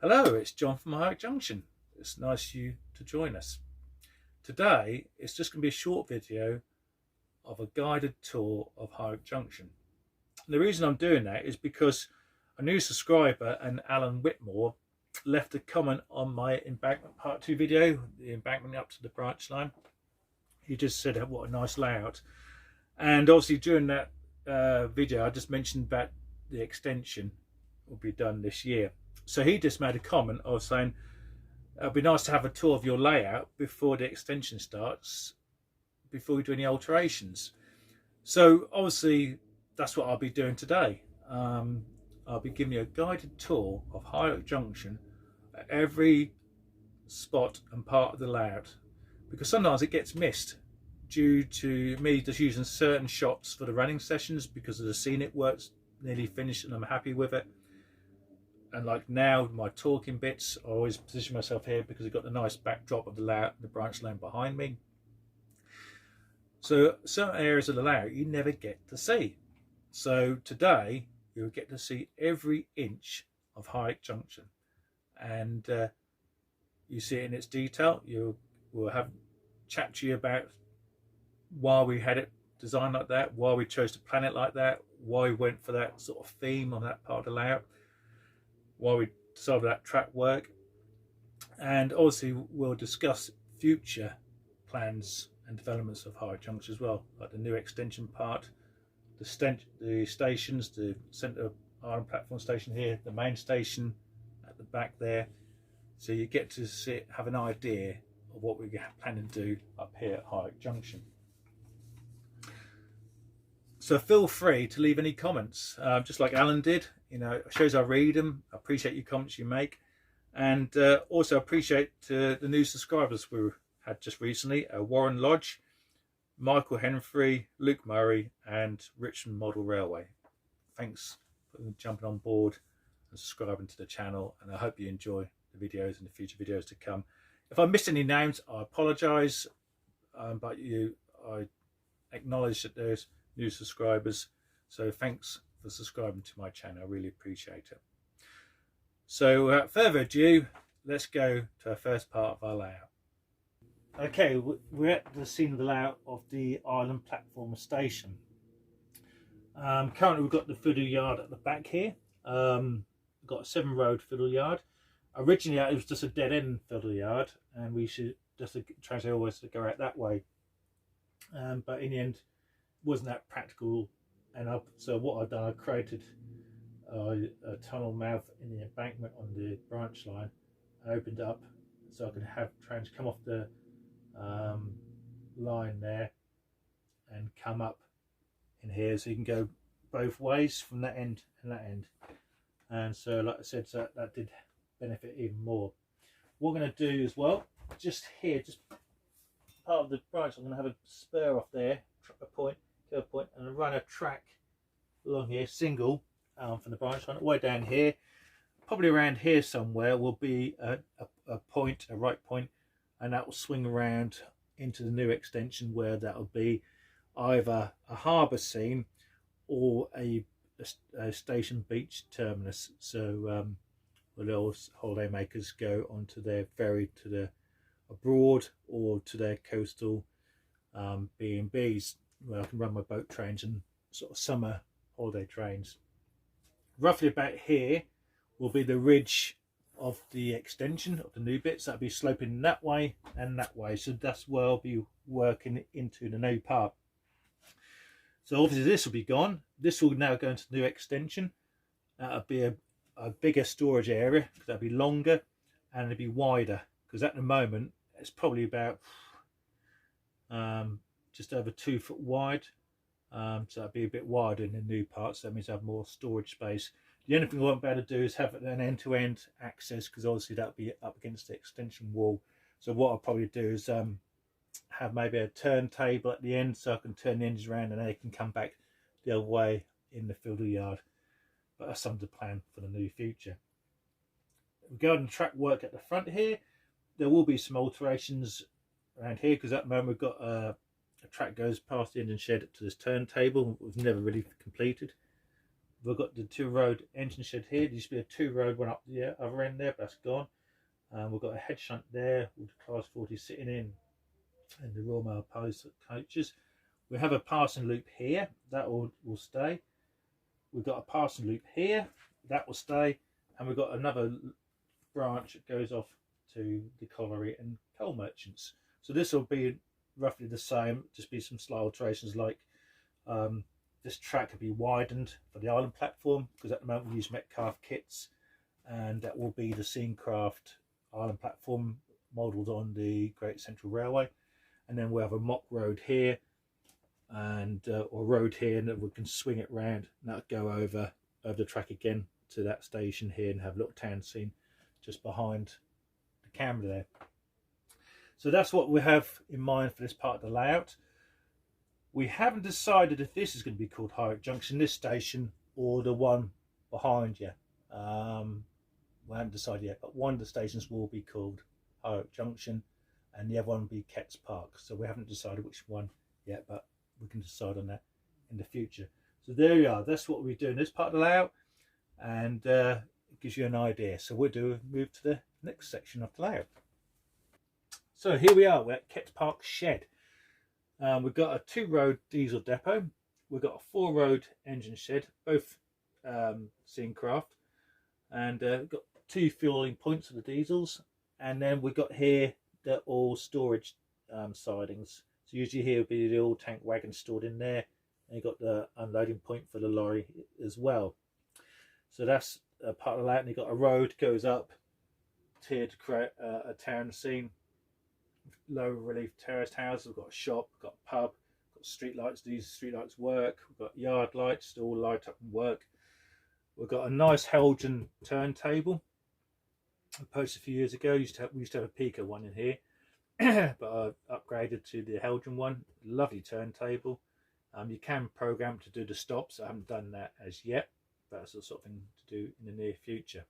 Hello, it's John from High Oak Junction. It's nice you to join us. Today, it's just going to be a short video of a guided tour of High Oak Junction. And the reason I'm doing that is because a new subscriber, and Alan Whitmore, left a comment on my embankment part 2 video, the embankment up to the branch line. He just said what a nice layout. And obviously during that video, I just mentioned that the extension will be done this year. So he just made a comment of saying it'd be nice to have a tour of your layout before the extension starts, before we do any alterations. So obviously that's what I'll be doing today. I'll be giving you a guided tour of High Oak Junction at every spot and part of the layout, because sometimes it gets missed due to me just using certain shots for the running sessions because of the scenic work's nearly finished and I'm happy with it. And like now, my talking bits, I always position myself here because I've got the nice backdrop of the layout, the branch line behind me. So certain areas of the layout you never get to see. So today you'll get to see every inch of High Oak Junction, and you see it in its detail. We'll have chat to you about why we had it designed like that, why we chose to plan it like that, why we went for that sort of theme on that part of the layout, why we decided that track work, and obviously we'll discuss future plans and developments of High Oak Junction as well, like the new extension part, the stations, the centre iron platform station here, the main station at the back there. So you get to have an idea of what we're planning to do up here at High Oak Junction. So feel free to leave any comments, just like Alan did. You know, it shows I read them. I appreciate your comments you make, and also appreciate the new subscribers we had just recently: Warren Lodge, Michael Henfrey, Luke Murray, and Richmond Model Railway. Thanks for jumping on board and subscribing to the channel, and I hope you enjoy the videos and the future videos to come. If I missed any names, I apologise, but I acknowledge that there's new subscribers, so thanks for subscribing to my channel. I really appreciate it. So without further ado, let's go to our first part of our layout. Okay, we're at the scene of the layout of the island platform station. Currently we've got the fiddle yard at the back here. We've got a 7-road fiddle yard. Originally it was just a dead end fiddle yard, and we should just try to always go out that way, but in the end wasn't that practical. And so what I've done, I created a tunnel mouth in the embankment on the branch line. I opened up so I could have trains come off the line there and come up in here, so you can go both ways from that end and that end. And so like I said, so that did benefit even more. What I'm going to do as well, just here, just part of the branch, I'm going to have a spur off there, a point, curve point, and run a track along here, single, from the branch line way down here. Probably around here somewhere will be a point, a right point, and that will swing around into the new extension, where that will be either a harbour scene or a station beach terminus. So the little holiday makers go onto their ferry to the abroad or to their coastal B&Bs, where I can run my boat trains and sort of summer holiday trains. Roughly about here will be the ridge of the extension of the new bits. That'll be sloping that way and that way, so that's where I'll be working into the new part. So obviously this will be gone. This will now go into the new extension. That'll be a bigger storage area, because that'll be longer and it'll be wider, because at the moment it's probably about just over 2 foot wide. So that'll be a bit wider in the new parts. So that means I have more storage space. The only thing I won't be able to do is have an end-to-end access, because obviously that'll be up against the extension wall. So what I'll probably do is have maybe a turntable at the end, so I can turn the engines around and they can come back the other way in the fiddle yard. But that's something to plan for the new future. Regarding track work at the front here, there will be some alterations around here, because at the moment we've got a track goes past the engine shed to this turntable. It was never really completed. We've got the 2-road engine shed here. There used to be a 2-road one up the other end there, but that's gone. We've got a head shunt there with the Class 40 sitting in, and the Royal Mail Post coaches. We have a passing loop here, that will stay. We've got a passing loop here, that will stay, and we've got another branch that goes off to the colliery and coal merchants. So this will be roughly the same, just be some slight alterations, like this track could be widened for the island platform, because at the moment we use Metcalfe kits, and that will be the Scencraft island platform modelled on the Great Central Railway. And then we have a mock road here, and or road here, and that we can swing it round, and that'll go over the track again to that station here, and have a little town scene just behind the camera there. So that's what we have in mind for this part of the layout. We haven't decided if this is going to be called High Oak Junction, this station, or the one behind you. We haven't decided yet, but one of the stations will be called High Oak Junction, and the other one will be Ketts Park. So we haven't decided which one yet, but we can decide on that in the future. So there you are. That's what we do in this part of the layout, and it gives you an idea. So we'll move to the next section of the layout. So here we are. We're at Ketts Park Shed. We've got a 2-road diesel depot. We've got a 4-road engine shed, both Scencraft, and we've got 2 fueling points for the diesels. And then we've got here the all storage sidings. So usually here would be the oil tank wagon stored in there, and you've got the unloading point for the lorry as well. So that's a part of that. And you've got a road goes up here to create a town scene. Low relief terraced houses. We've got a shop, we've got a pub, we've got street lights. These street lights work. We've got yard lights to all light up and work. We've got a nice Helgen turntable. I purchased a few years ago. We used to have a Pico one in here, but I upgraded to the Helgen one. Lovely turntable. You can program to do the stops. I haven't done that as yet, but that's the sort of thing to do in the near future.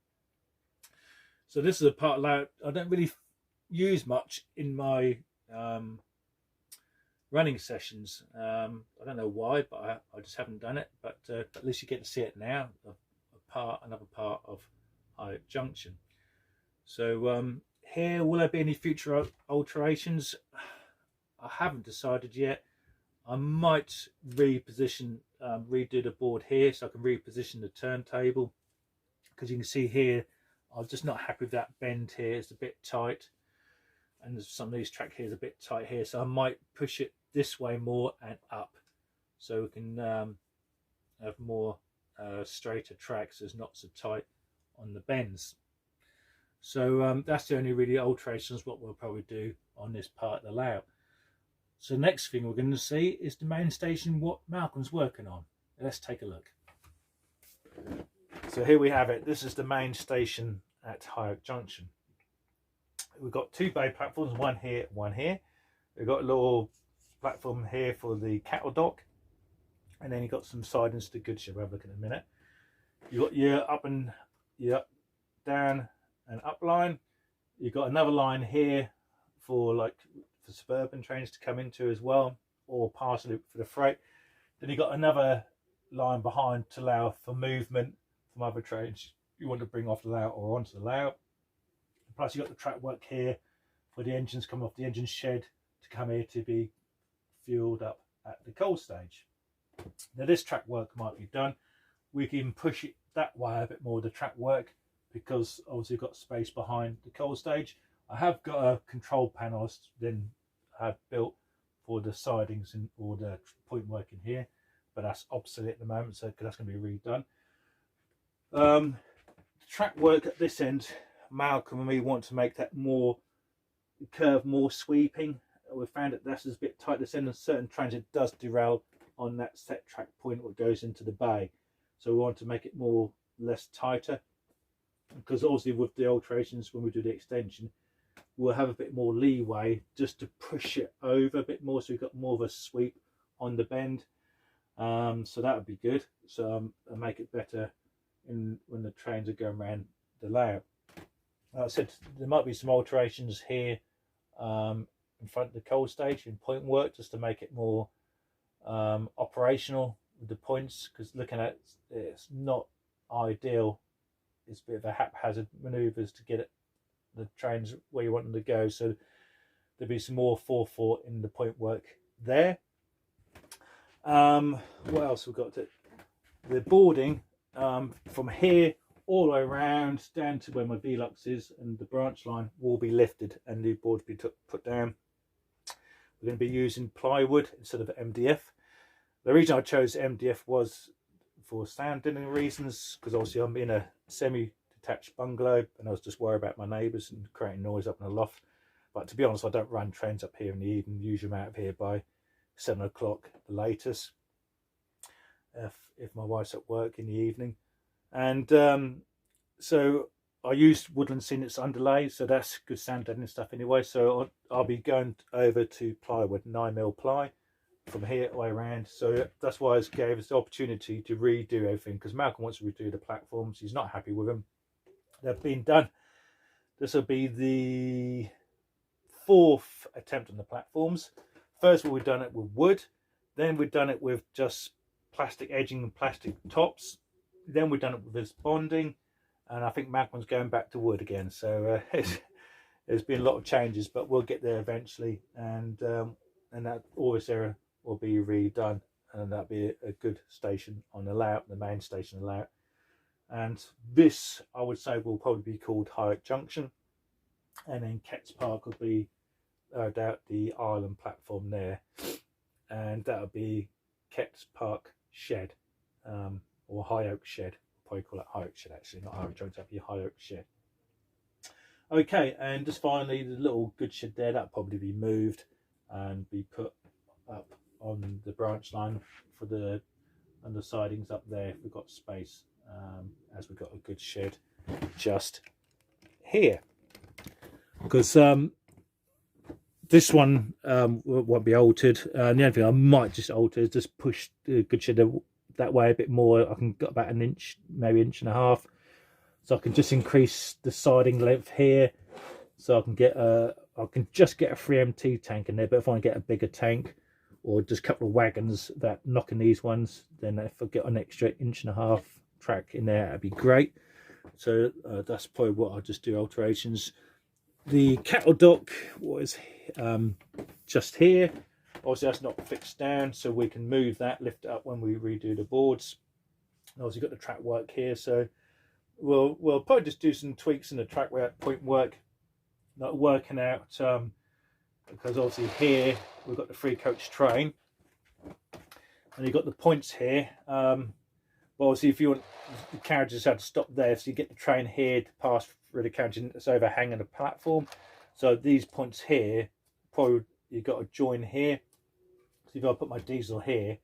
So this is a part of layout I don't really use much in my running sessions. I don't know why, but I just haven't done it. But at least you get to see it now. Another part of High Oak Junction. So here, will there be any future alterations? I haven't decided yet. I might reposition, redo the board here, so I can reposition the turntable, because you can see here I'm just not happy with that bend here. It's a bit tight, and some of these track here is a bit tight here, so I might push it this way more and up, so we can have more straighter tracks. So it's not so tight on the bends. So that's the only really alterations what we'll probably do on this part of the layout. So next thing we're going to see is the main station, what Malcolm's working on. Let's take a look. So here we have it. This is the main station at High Oak Junction. We've got 2 bay platforms, one here, one here. We've got a little platform here for the cattle dock, and then you've got some sidings to Goodshire. We'll have a look in a minute. You've got your up and your down and up line. You've got another line here for suburban trains to come into as well, or parcel loop for the freight. Then you've got another line behind to allow for movement from other trains you want to bring off the layout or onto the layout. Plus you've got the track work here for the engines coming off the engine shed to come here to be fueled up at the coal stage. Now this track work might be done. We can push it that way a bit more, the track work, because obviously we've got space behind the coal stage. I have got a control panel then have built for the sidings and all the point work in here, but that's obsolete at the moment, so that's going to be redone. The track work at this end, Malcolm and me want to make that more curve, more sweeping. We found that that's a bit tight this end, and certain trains it does derail on that set track point that goes into the bay, so we want to make it less tighter, because obviously with the alterations when we do the extension we'll have a bit more leeway just to push it over a bit more, so we've got more of a sweep on the bend. So that would be good. So and make it better when the trains are going around the layout. Like I said, there might be some alterations here in front of the coal stage in point work, just to make it more operational with the points, because looking at it's not ideal. It's a bit of a haphazard manoeuvres to get the trains where you want them to go. So there'll be some more forethought in the point work there. What else we've got? The boarding from here all the way around down to where my Velux is, and the branch line will be lifted and new boards be put down. We're going to be using plywood instead of MDF. The reason I chose MDF was for sound deadening reasons, because obviously I'm in a semi-detached bungalow and I was just worried about my neighbours and creating noise up in the loft. But to be honest, I don't run trains up here in the evening. Usually I'm out of here by 7 o'clock the latest, if my wife's at work in the evening. And so I used Woodland Scenic's underlay, so that's good sound deadening stuff anyway. So I'll be going over to plywood, 9mm ply from here all the way around. So that's why it gave us the opportunity to redo everything, because Malcolm wants to redo the platforms. He's not happy with them. They've been done. This will be the 4th attempt on the platforms. First of all, we've done it with wood, then we've done it with just plastic edging and plastic tops, then we've done it with this bonding, and I think Malcolm's going back to wood again. So there's been a lot of changes, but we'll get there eventually, and that all this area will be redone, and that'll be a good station on the layout, the main station layout. And this, I would say, will probably be called High Oak Junction, and then Ketts Park will be no doubt the island platform there, and that'll be Ketts Park Shed, or High Oak Shed. Probably call it High Oak Shed, actually, not High Oak Junction, that'll be High Oak Shed. Okay, and just finally, the little goods shed there, that'll probably be moved and be put up on the branch line for the under sidings up there if we've got space, as we've got a good shed just here. Because this one won't be altered. The only thing I might just alter is just push the good shed that way a bit more. I can get about an inch, maybe 1.5 inches. So I can just increase the siding length here. So I can just get a 3MT tank in there. But if I want to get a bigger tank, or just a couple of wagons that knock in these ones, then if I get an extra 1.5 inch track in there, that'd be great. So that's probably what I'll just do alterations. The cattle dock was just here. Obviously that's not fixed down, so we can move that, lift it up when we redo the boards. And obviously got the track work here, so we'll probably just do some tweaks in the track work, point work, not working out, because obviously here we've got the 3-coach train and you've got the points here. But obviously if you want, the carriages have to stop there, so you get the train here to pass through the carriage that's overhanging the platform. So these points here, probably you've got to join here. So if I put my diesel here,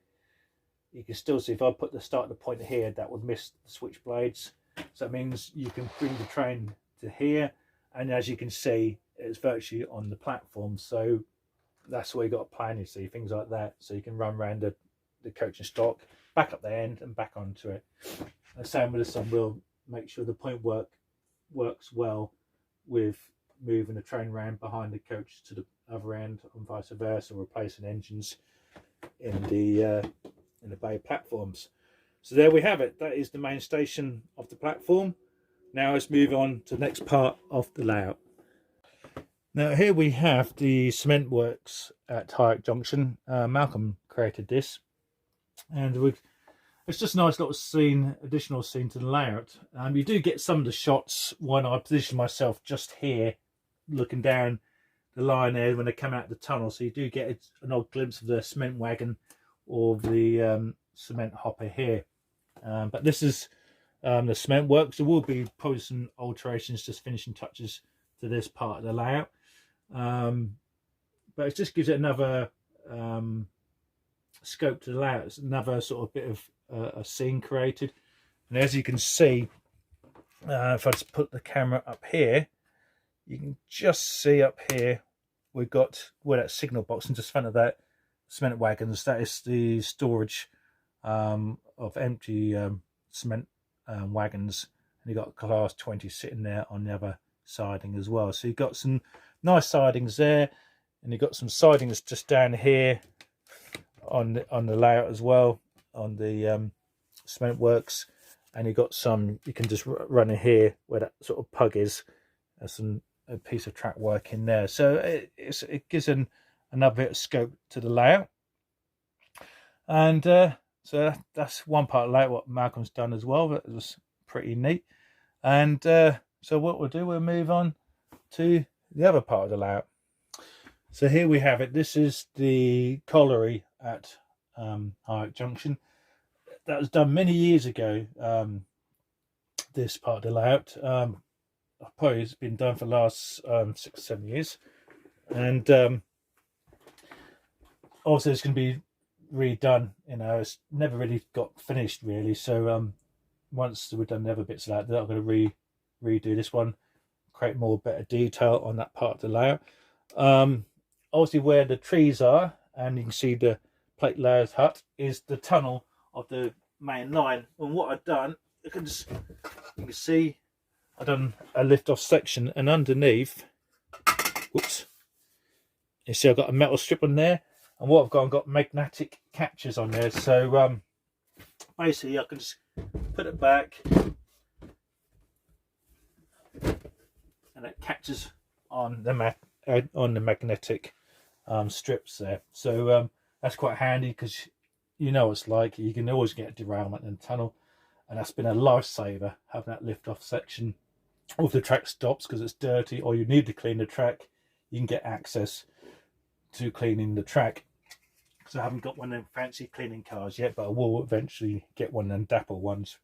you can still see if I put the start of the point here, that would miss the switch blades. So that means you can bring the train to here, and as you can see, it's virtually on the platform. So that's where you got to plan, you see, things like that. So you can run around the coach and stock, back up the end and back onto it. And same with this one, we'll make sure the point works well with moving the train around behind the coach to the other end and vice versa, replacing engines in the bay platforms. So there we have it. That is the main station of the platform. Now let's move on to the next part of the layout. Now here we have the cement works at High Oak Junction. Malcolm created this, and it's just a nice little scene, additional scene to the layout. You do get some of the shots when I position myself just here, looking down the line there when they come out of the tunnel. So you do get an odd glimpse of the cement wagon or the cement hopper here. But this is the cement works. There will be probably some alterations, just finishing touches to this part of the layout. But it just gives it another scope to the layout. It's another sort of bit of a scene created. And as you can see, if I just put the camera up here, you can just see up here we've got where that signal box, and just in front of that cement wagons, that is the storage of empty cement wagons, and you've got class 20 sitting there on the other siding as well. So you've got some nice sidings there, and you've got some sidings just down here on the layout as well, cement works, and you've got some you can just run in here where that sort of pug is. There's a piece of track work in there, so it gives another bit of scope to the layout. And so that's one part of the layout what Malcolm's done as well. That was pretty neat. And so what we'll do, we'll move on to the other part of the layout. So here we have it. This is the colliery at High Oak Junction. That was done many years ago. This part of the layout, probably it's been done for the last 6 or 7 years, and also it's going to be redone. You know, it's never really got finished really. So once we've done the other bits of that, they're going to redo this one, create more better detail on that part of the layout. Obviously, where the trees are, and you can see the plate layers hut, is the tunnel of the main line. And what I've done, you can see I've done a lift off section, and underneath, whoops, you see I've got a metal strip on there, and what I've got magnetic catches on there. So basically I can just put it back and it catches on the magnetic strips there. So that's quite handy, because you know what it's like, you can always get a derailment in the tunnel, and that's been a lifesaver, having that lift off section. Or if the track stops because it's dirty or you need to clean the track, you can get access to cleaning the track. So I haven't got one of them fancy cleaning cars yet, but I will eventually get one of them dapper ones.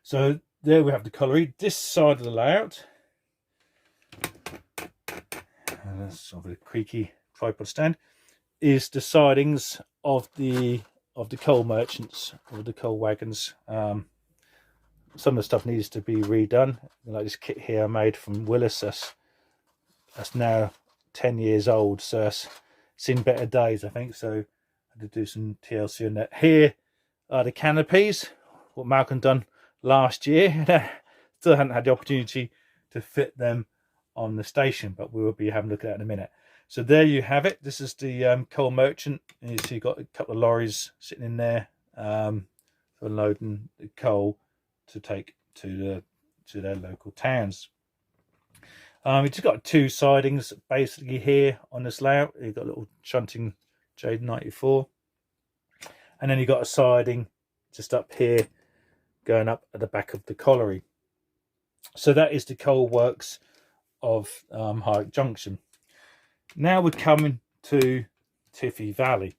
So there we have the colliery. This side of the layout, that's sort of a creaky tripod stand, is the sidings of the coal merchants, or the coal wagons. Some of the stuff needs to be redone. Like this kit here I made from Willis, that's now 10 years old, so it's seen better days, I think. So I had to do some TLC on that. Here are the canopies, what Malcolm done last year. Still haven't had the opportunity to fit them on the station, but we will be having a look at that in a minute. So there you have it. This is the coal merchant, and you see you've got a couple of lorries sitting in there for loading the coal to take to their local towns. We've just got two sidings basically here on this layout. You've got a little shunting J94, and then you've got a siding just up here going up at the back of the colliery. So that is the coal works of High Oak Junction. Now we're coming to Tiffin Valley,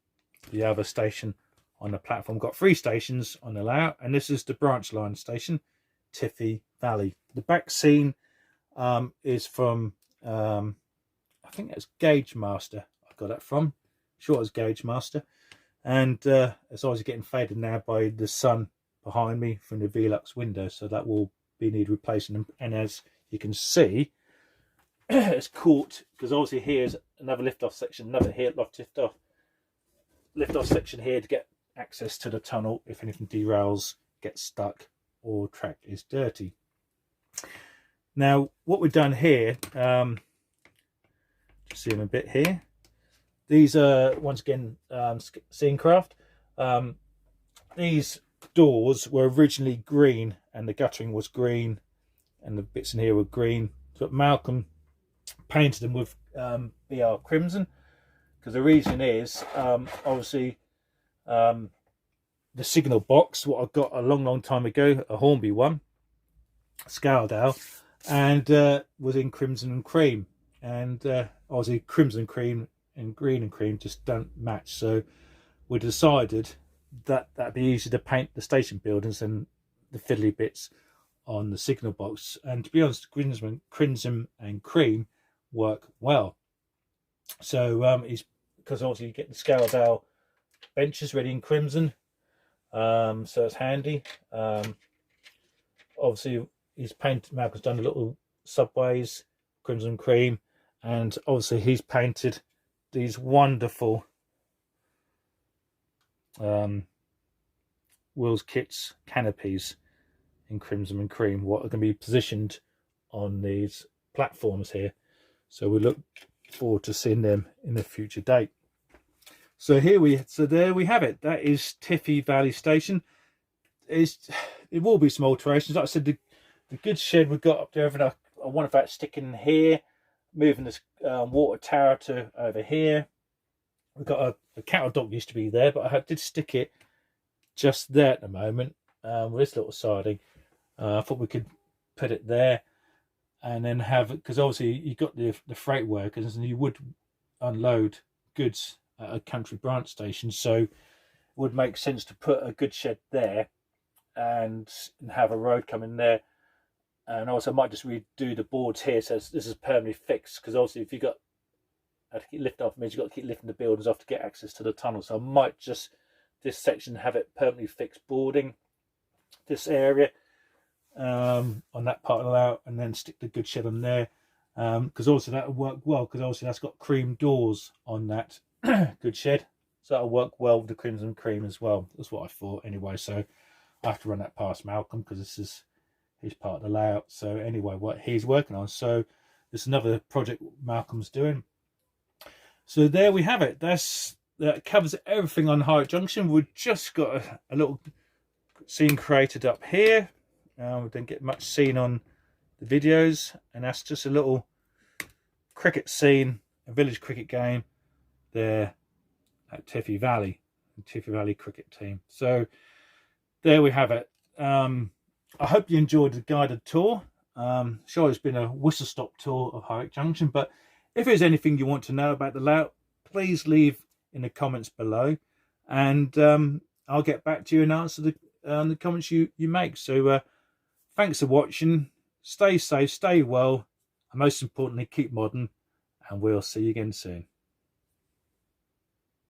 the other station on the platform. Got 3 stations on the layout, and this is the branch line station, Tiffin Valley. The back scene is from I think it's Gauge Master. I got that from. Sure, it was Gauge Master, and it's obviously getting faded now by the sun behind me from the Velux window, so that will be need replacing. And as you can see, it's caught, because obviously here's another lift off section, another here lift off section here to get access to the tunnel if anything derails, gets stuck, or track is dirty. Now what we've done here, just see them a bit here, these are once again scene craft. These doors were originally green, and the guttering was green, and the bits in here were green, but Malcolm painted them with BR Crimson, because the reason is obviously the signal box, what I got a long time ago, a Hornby one, Scaledale, and was in crimson and cream, and obviously crimson and cream and green and cream just don't match, so we decided that that'd be easy to paint the station buildings and the fiddly bits on the signal box. And to be honest, crimson and cream work well. So because obviously you get the Scaledale benches ready in crimson, so it's handy. Obviously he's painted, Malcolm's done a little subways, crimson and cream, and obviously he's painted these wonderful Wills Kits canopies in crimson and cream, what are going to be positioned on these platforms here. So we look forward to seeing them in a future date. So there we have it. That is Tiffin Valley Station. It will be some alterations. Like I said, the goods shed we've got up there, and I want about sticking here, moving this water tower to over here. We've got a cattle dock used to be there, but I did stick it just there at the moment with this little siding. I thought we could put it there and then have it, because obviously you got the freight workers and you would unload goods at a country branch station, so it would make sense to put a goods shed there and have a road coming there. And also I might just redo the boards here so this is permanently fixed, because obviously if you got to keep lifting off means you've got to keep lifting the buildings off to get access to the tunnel. So I might just this section have it permanently fixed boarding this area on that part of the layout, and then stick the goods shed on there, because also that will work well, because obviously that's got cream doors on that goods shed, so that'll work well with the crimson cream as well. That's what I thought anyway. So I have to run that past Malcolm because this is his part of the layout. So anyway, what he's working on, so there's another project Malcolm's doing. So there we have it. That covers everything on High Oak Junction. We've just got a little scene created up here. We didn't get much scene on the videos, and that's just a little cricket scene, a village cricket game there at Tiffin Valley, the Tiffin Valley cricket team. So there we have it. I hope you enjoyed the guided tour. Sure, it's been a whistle-stop tour of High Oak Junction, but if there's anything you want to know about the layout, please leave in the comments below, and I'll get back to you and answer the comments you make. So thanks for watching. Stay safe, stay well, and most importantly, keep modern, and we'll see you again soon.